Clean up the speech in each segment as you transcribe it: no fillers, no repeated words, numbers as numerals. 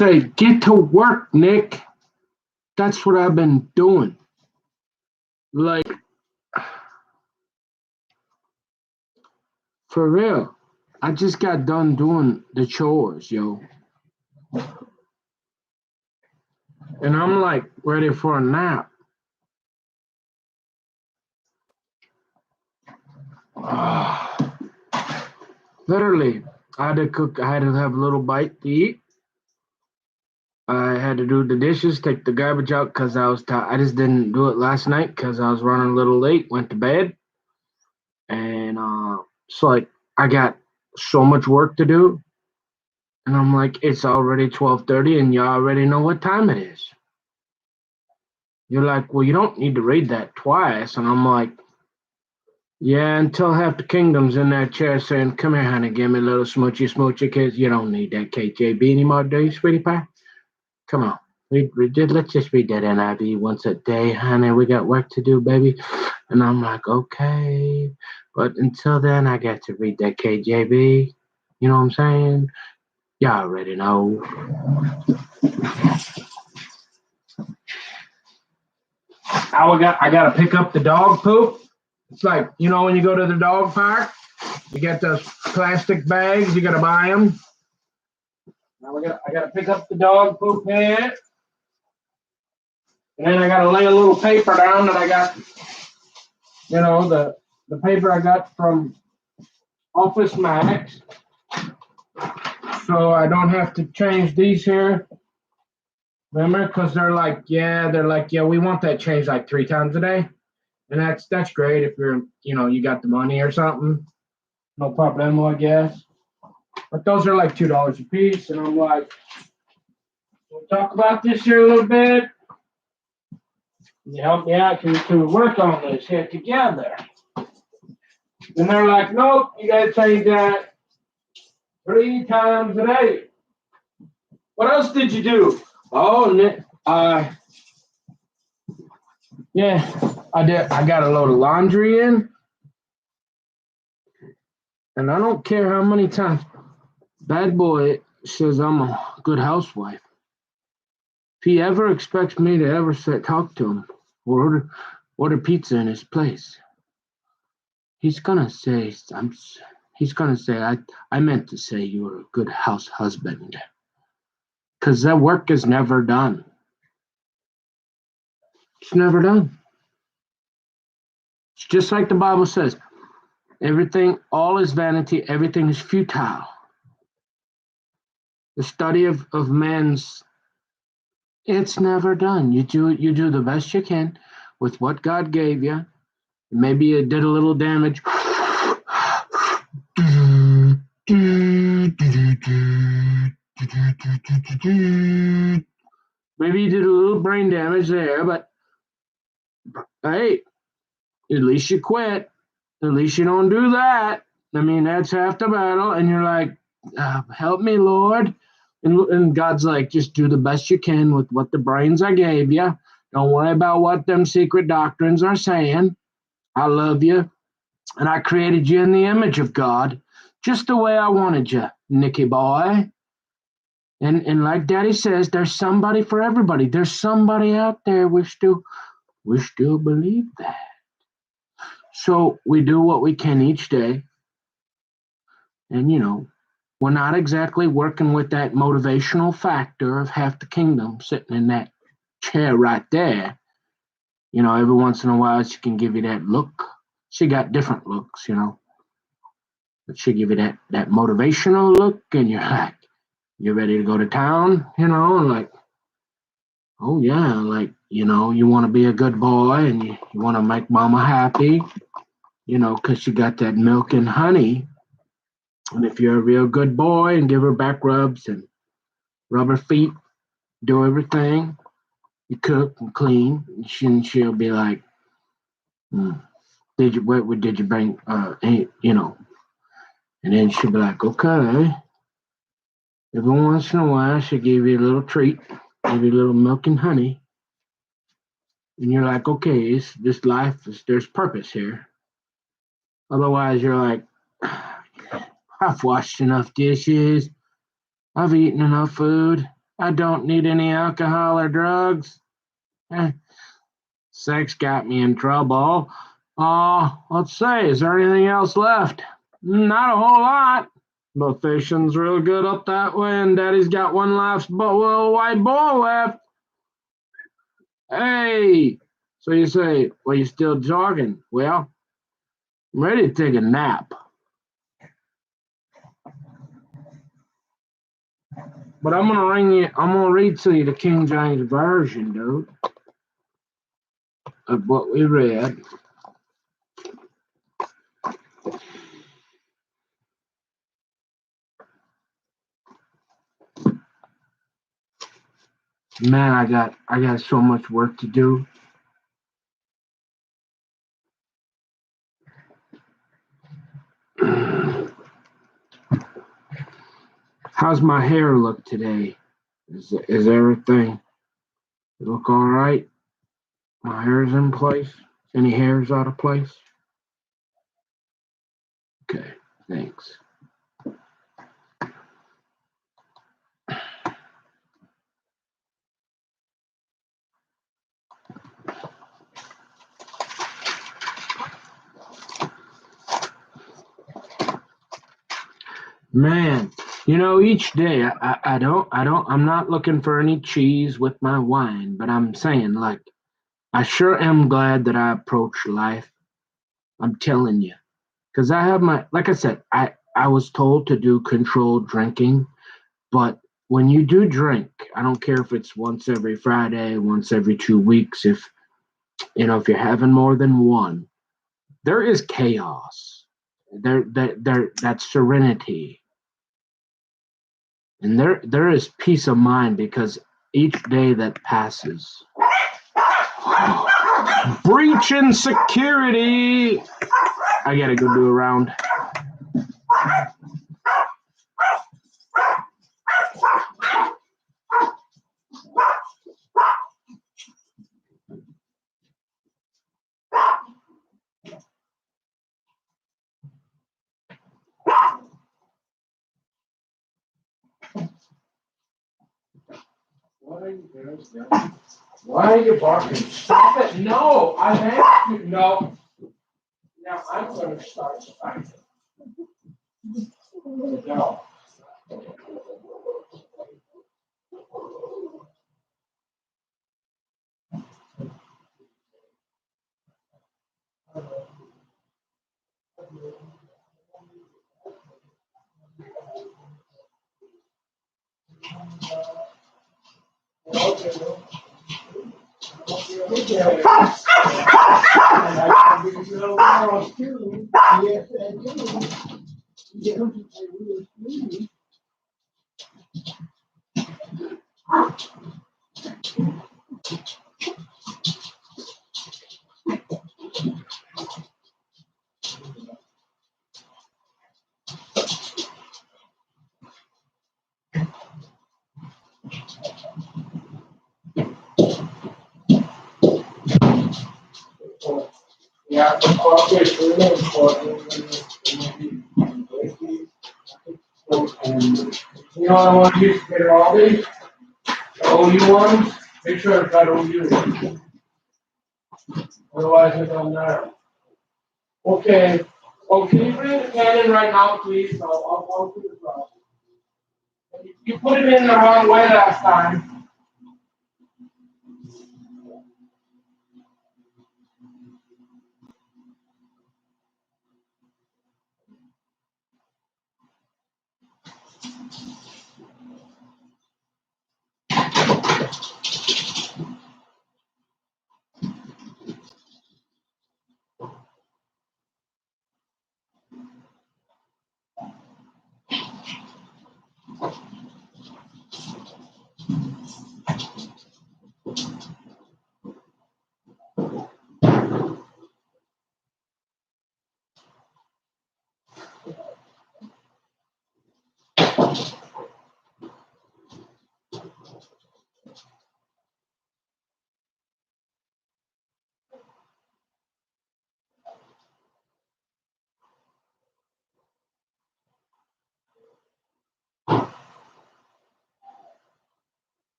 say, get to work, Nick. That's what I've been doing. Like, for real. I just got done doing the chores, yo. And I'm like ready for a nap. Literally, I had to cook, I had to have a little bite to eat. I had to do the dishes, take the garbage out because I was tired. I just didn't do it last night because I was running a little late, went to bed. And so like I got so much work to do. And I'm like, it's already 12:30 and you already know what time it is. You're like, well, you don't need to read that twice. And I'm like, yeah, until half the kingdom's in that chair saying, come here, honey, give me a little smoochy smoochy, kids. You don't need that KJV anymore, do you, sweetie pie? Come on. Let's just read that NIV once a day, honey. We got work to do, baby. And I'm like, okay. But until then, I got to read that KJV. You know what I'm saying? Y'all already know. I gotta pick up the dog poop. It's like, you know, when you go to the dog park, you get those plastic bags, you gotta buy them. Now I gotta pick up the dog poop here. And then I gotta lay a little paper down that I got, you know, the paper I got from Office Max. So I don't have to change these here. Remember? Because they're like, yeah, we want that changed like 3 times a day. And that's great if you're, you know, you got the money or something. No problemo, I guess. But those are like $2 a piece. And I'm like, we'll talk about this here a little bit. You help me out to work on this here together. And they're like, nope, you got to change that 3 times a day. What else did you do? Oh, yeah, I did. I got a load of laundry in. And I don't care how many times Bad Boy says I'm a good housewife. If he ever expects me to ever talk to him or order pizza in his place, he's gonna say I meant to say you were a good house husband. Because that work is never done. It's never done. It's just like the Bible says. Everything, all is vanity, everything is futile. The study of man's, it's never done. You do the best you can with what God gave you. Maybe you did a little damage. Maybe you did a little brain damage there, but hey, at least you quit. At least you don't do that. I mean, that's half the battle. And you're like, help me, Lord. And God's like, just do the best you can with what the brains I gave you. Don't worry about what them secret doctrines are saying. I love you. And I created you in the image of God, just the way I wanted you, Nicky boy. And like Daddy says, there's somebody for everybody. There's somebody out there. We still believe that. So we do what we can each day. And, you know, we're not exactly working with that motivational factor of half the kingdom sitting in that chair right there. You know, every once in a while she can give you that look. She got different looks, you know. But she give you that motivational look, and you're like, you ready to go to town, you know, and like, oh yeah, like, you know, you want to be a good boy and you want to make mama happy, you know, because she got that milk and honey. And if you're a real good boy and give her back rubs and rub her feet, do everything, you cook and clean, and she'll be like, did you bring, you know, and then she'll be like, okay. Every once in a while, she'll give you a little treat, give you a little milk and honey. And you're like, okay, this life, there's purpose here. Otherwise, you're like, I've washed enough dishes. I've eaten enough food. I don't need any alcohol or drugs. Eh, sex got me in trouble. Let's say, is there anything else left? Not a whole lot. But fishing's real good up that way, and Daddy's got one last little white ball left. Hey, so you say, well, you still jogging? Well, I'm ready to take a nap. But I'm gonna read to you the King James Version, dude, of what we read. Man, I got so much work to do. How's my hair look today? Is everything look all right? My hair's in place. Any hairs out of place? Okay, thanks. Man, each day I'm not looking for any cheese with my wine, but I'm saying, like, I sure am glad that I approach life. I'm telling you, because like I said, I was told to do controlled drinking, but when you do drink, I don't care if it's once every Friday, once every 2 weeks, if you're having more than one, there is chaos. That's serenity. And there is peace of mind because each day that passes. Breach in security. I gotta go do a round. Why are you barking? Stop it! No, I have to. No. Now I'm going to start fighting. No. Yeah, the coffee is really important. And I want you to get all these. The OU ones, make sure it's got OU. Otherwise, it don't matter. Okay. Oh, can you bring the pen in right now, please? I'll do the problem. You put it in the wrong way last time.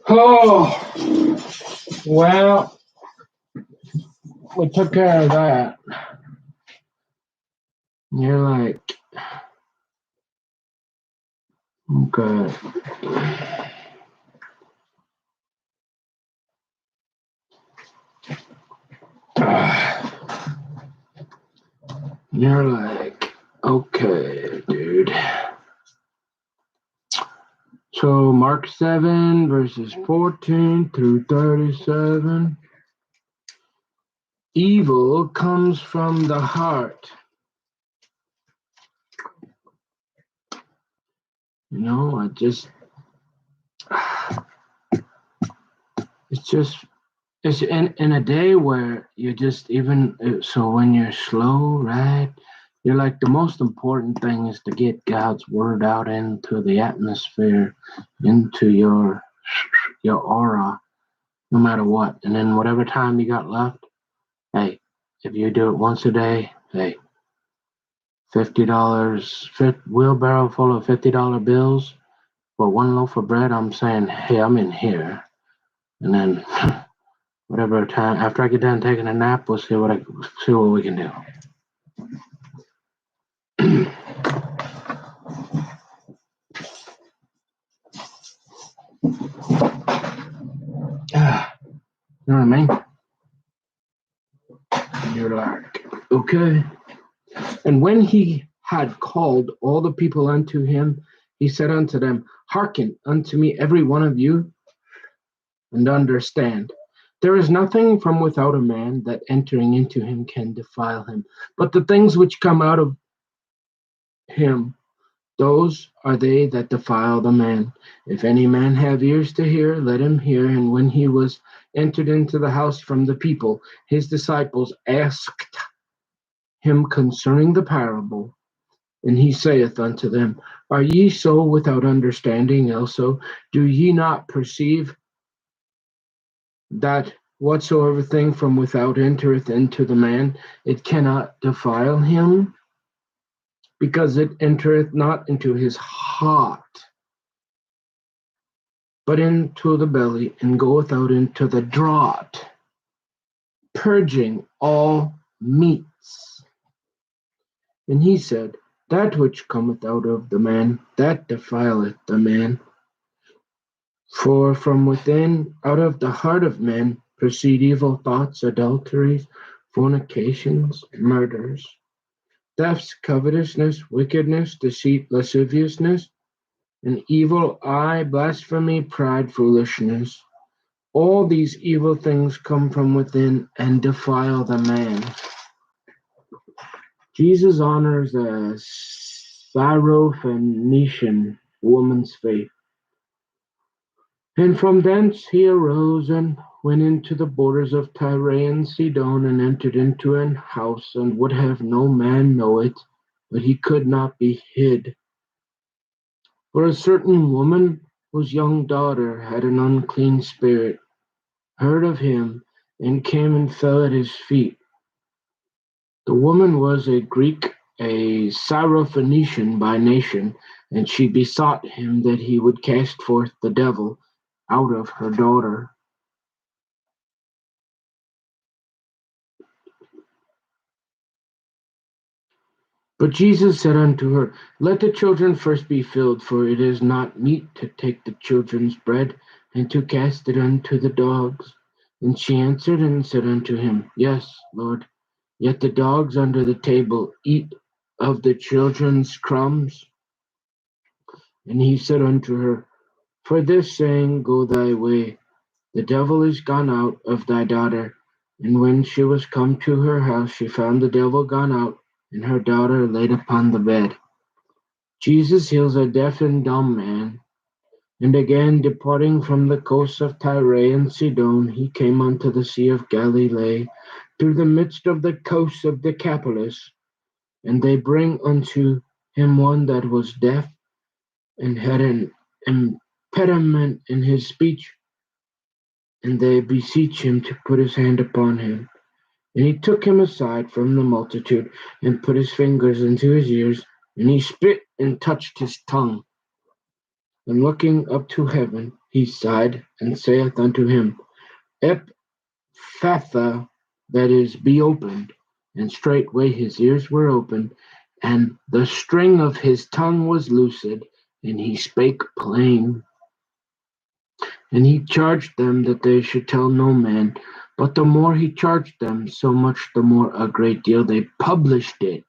Oh, well, we took care of that. You're like, okay. You're like, okay, dude. So Mark 7, verses 14 through 37. Evil comes from the heart. You know, it's in a day where you just so when you're slow, right? You're like the most important thing is to get God's word out into the atmosphere, into your aura, no matter what. And then whatever time you got left, hey, if you do it once a day, hey, $50, wheelbarrow full of $50 bills for one loaf of bread. I'm saying, hey, I'm in here, and then whatever time after I get done taking a nap, we'll see what we can do. You know what I mean? And you're like, okay. And when he had called all the people unto him, he said unto them, hearken unto me, every one of you, and understand. There is nothing from without a man that entering into him can defile him, but the things which come out of him, those are they that defile the man. If any man have ears to hear, let him hear. And when he was entered into the house from the people, his disciples asked him concerning the parable. And he saith unto them, are ye so without understanding also? Do ye not perceive that whatsoever thing from without entereth into the man, it cannot defile him, because it entereth not into his heart, but into the belly, and goeth out into the draught, purging all meats. And he said, that which cometh out of the man, that defileth the man. For from within, out of the heart of man, proceed evil thoughts, adulteries, fornications, murders, thefts, covetousness, wickedness, deceit, lasciviousness, an evil eye, blasphemy, pride, foolishness. All these evil things come from within and defile the man. Jesus honors a Syrophoenician woman's faith. And from thence he arose and went into the borders of Tyre and Sidon, and entered into an house, and would have no man know it, but he could not be hid. For a certain woman, whose young daughter had an unclean spirit, heard of him, and came and fell at his feet. The woman was a Greek, a Syrophoenician by nation, and she besought him that he would cast forth the devil out of her daughter. But Jesus said unto her, Let the children first be filled, for it is not meet to take the children's bread, and to cast it unto the dogs. And she answered and said unto him, Yes, Lord, yet the dogs under the table eat of the children's crumbs. And he said unto her, For this saying go thy way, the devil is gone out of thy daughter. And when she was come to her house, she found the devil gone out, and her daughter laid upon the bed. Jesus heals a deaf and dumb man. And again, departing from the coast of Tyre and Sidon, he came unto the sea of Galilee, through the midst of the coast of Decapolis. And they bring unto him one that was deaf, and had an impediment in his speech, and they beseech him to put his hand upon him. And he took him aside from the multitude, and put his fingers into his ears, and he spit and touched his tongue. And looking up to heaven, he sighed, and saith unto him, Ephphatha, that is, be opened. And straightway his ears were opened, and the string of his tongue was loosed, and he spake plain. And he charged them that they should tell no man. But the more he charged them, so much the more a great deal they published it,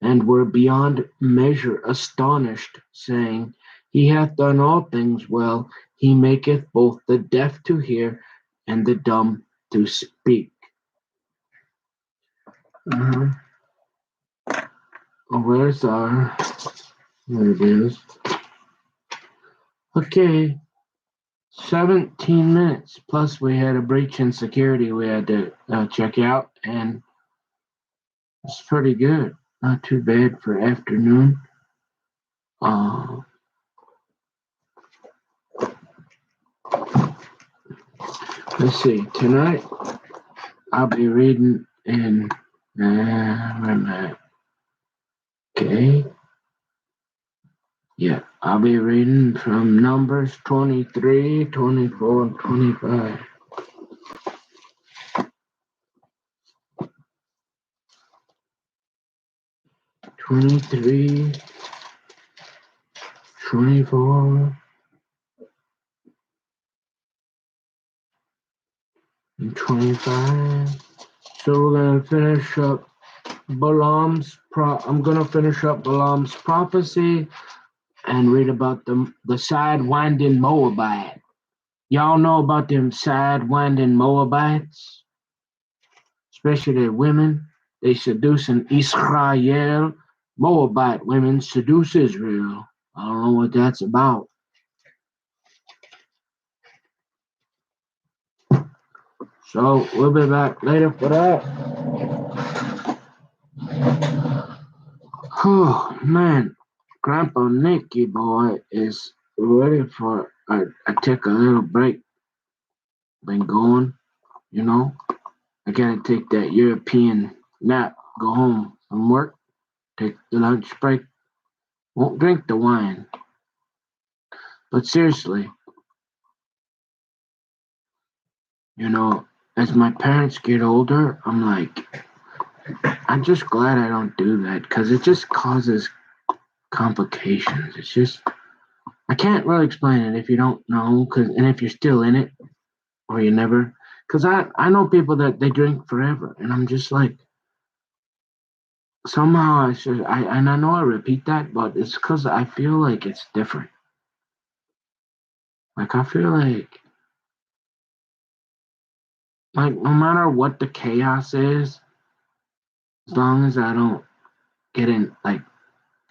and were beyond measure astonished, saying, He hath done all things well. He maketh both the deaf to hear, and the dumb to speak. Where's our... There it is. Okay. 17 minutes. Plus, we had a breach in security we had to check out, and it's pretty good. Not too bad for afternoon. Let's see. Tonight, I'll be reading in... where am I? Okay. Yeah, I'll be reading from Numbers 23, 24, and 25. "23, 24, and 25. So we're gonna finish up I'm gonna finish up Balaam's prophecy and read about the side-winding Moabite. Y'all know about them side-winding Moabites, especially the women. They seducing Israel. Moabite women seduce Israel. I don't know what that's about. So we'll be back later for that. Oh man, Grandpa Nicky boy is ready for I take a little break. Been going, you know. I gotta take that European nap, go home from work, take the lunch break. Won't drink the wine. But seriously, you know, as my parents get older, I'm like, I'm just glad I don't do that because it just causes complications. It's just, I can't really explain it if you don't know, and if you're still in it or you never, because I know people that they drink forever, and I'm just like, somehow and I know I repeat that, but it's because I feel like it's different. Like I feel like no matter what the chaos is, as long as I don't get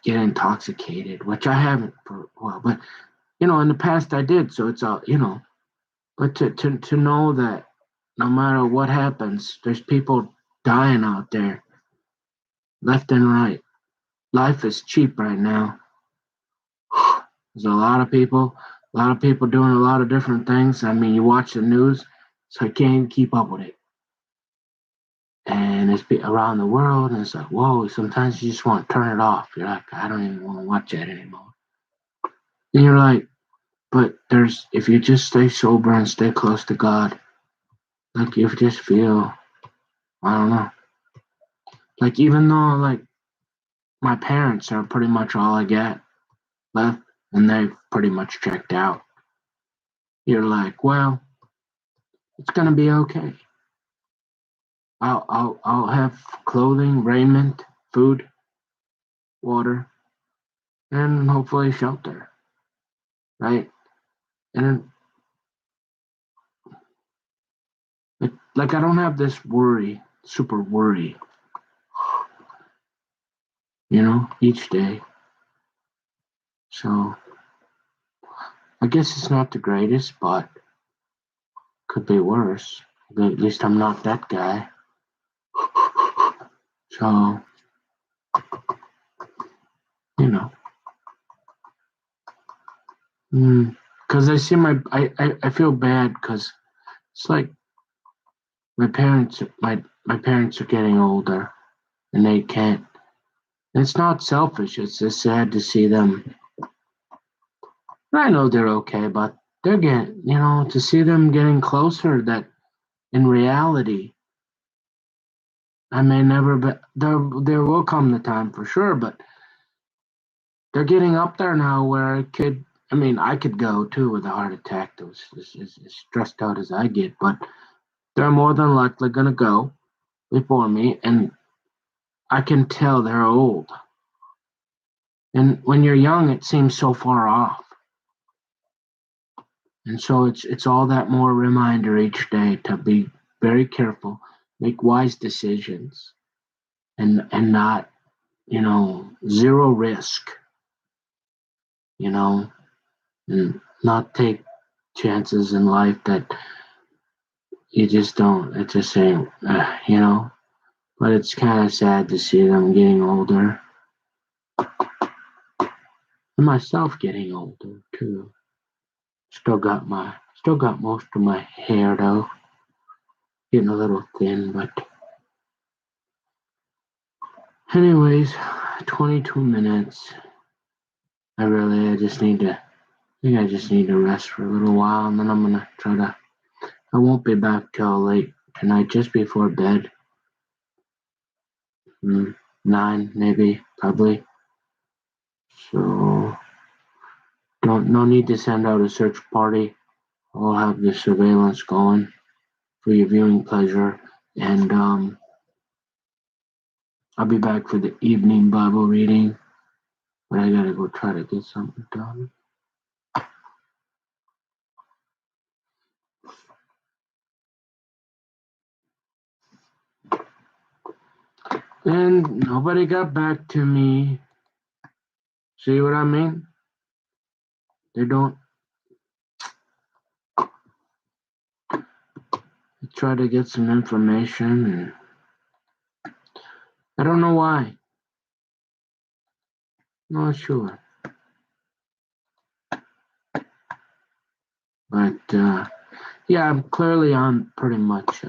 intoxicated, which I haven't for a while, but you know, in the past I did, so it's all you know. But to know that no matter what happens, there's people dying out there, left and right. Life is cheap right now. There's a lot of people doing a lot of different things. I mean, you watch the news, so you can't keep up with it. And it's around the world, and it's like, whoa, sometimes you just want to turn it off. You're like, I don't even want to watch that anymore. And you're like, but if you just stay sober and stay close to God, like you just feel, I don't know. Like even though like my parents are pretty much all I get left, and they've pretty much checked out. You're like, well, it's gonna be okay. I'll have clothing, raiment, food, water, and hopefully shelter, right? And like I don't have this super worry, each day. So I guess it's not the greatest, but could be worse. At least I'm not that guy. So, you know, because I feel bad because it's like my parents are getting older and they can't. It's not selfish. It's just sad to see them. I know they're okay, but they're to see them getting closer. That in reality, I may never, but there will come the time for sure. But they're getting up there now where I could go too with a heart attack. That was as stressed out as I get, but they're more than likely gonna go before me, and I can tell they're old. And when you're young, it seems so far off, and so it's all that more reminder each day to be very careful, make wise decisions, and not zero risk, and not take chances in life that you just don't. It's just saying, But it's kind of sad to see them getting older, and myself getting older too. Still got most of my hair though, getting a little thin. But anyways, 22 minutes. I just need to. I think I just need to rest for a little while, and then I'm gonna try to. I won't be back till late tonight, just before bed. 9 maybe, probably. So no need to send out a search party. I'll have the surveillance going for your viewing pleasure, and I'll be back for the evening Bible reading, but I gotta go try to get something done. And nobody got back to me. See what I mean? They don't. I try to get some information, and I don't know why. Not sure. But yeah, I'm clearly on pretty much.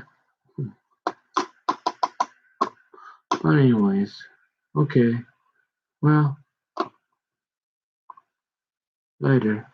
But anyways, okay. Well, later.